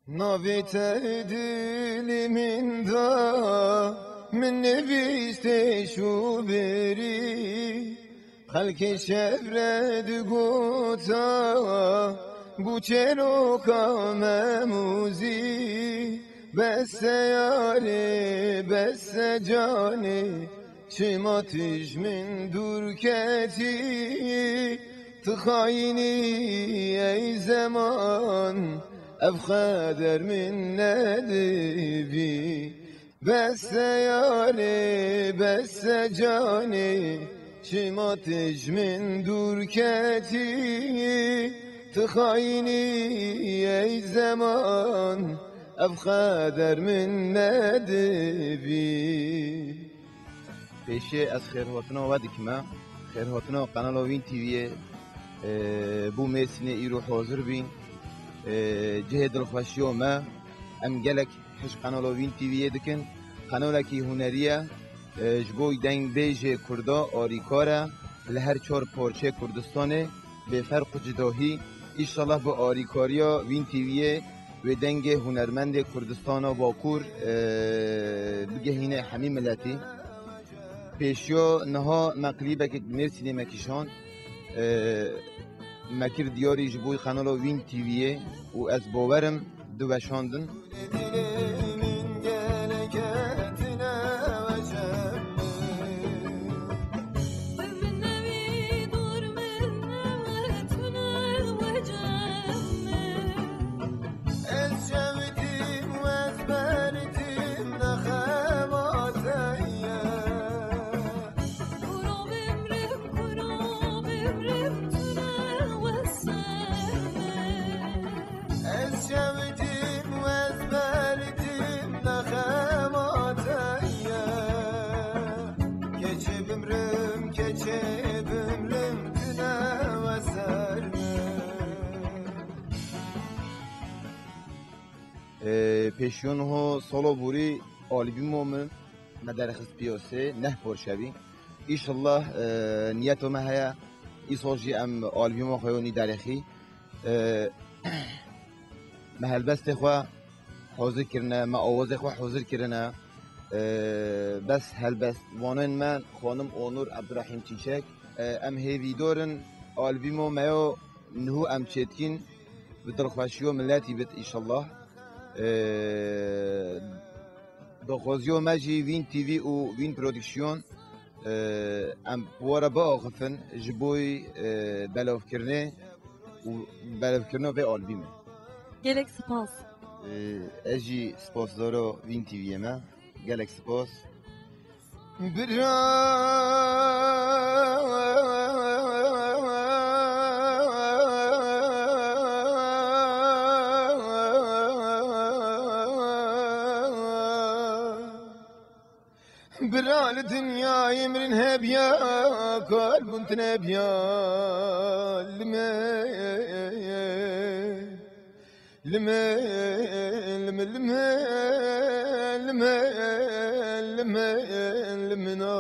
نویت dilimin da من نویسته شو بری خلک شفرد گوتا بو چلو کامموزی بس یاری بس جانی شماتش من دور کتی تخاینی ای زمان افخادر من ندبی بس یاری بس جانی شماتش من دور کتی تخاینی ای زمان افخادر من ندبی پیشه از خیرهاتنا و دکمه خیرهاتنا قنال وین تیویه بو میسینه ایرو حاضر بین جه دلخوشی و ما ام گلک حش قنال وین تیویه دکن قنالکی هنریه جبوی دنگ بیج کردا آریکاره لهر چار پارچه کردستانه به فرق جداهی ایشالله با آریکاریا وین تیویه و دنگ هنرمند کردستان و باکور بگهینه همین ملتی پیشیا نها مقلی بکت مرسی مکیشان مکر دیاری جبوی قنال وین تیویه و از باورم دو بشاندن پیشیون ها سالا بوری آلبوم من مدرخست پیاسه نه پرشوی ایشالله نیت ما هیا ایساجی ام آلبوم خیونی درخی محل بست خوا حاضر کرنه ما آواز خوا حاضر کرنه بس هل بس وانن من خانم آنور عبدالرحیم چیچک ام هیوی دارن آلبوم ما نهو ام چتکین بدل خوشی و ملتی بت ایشالله دخوازیو مجی وین تیوی و وین پرودکسیون ام بوارا با آخفن جبوی بلاف کرنه و بلاف کرنه به آلبومه گلک سپاس اجی سپاس دارو وین تیوی ما گلک سپاس برال الدنيا يمرن هبيا قلب انت نبيا لما لما لما لما لما لما لما لما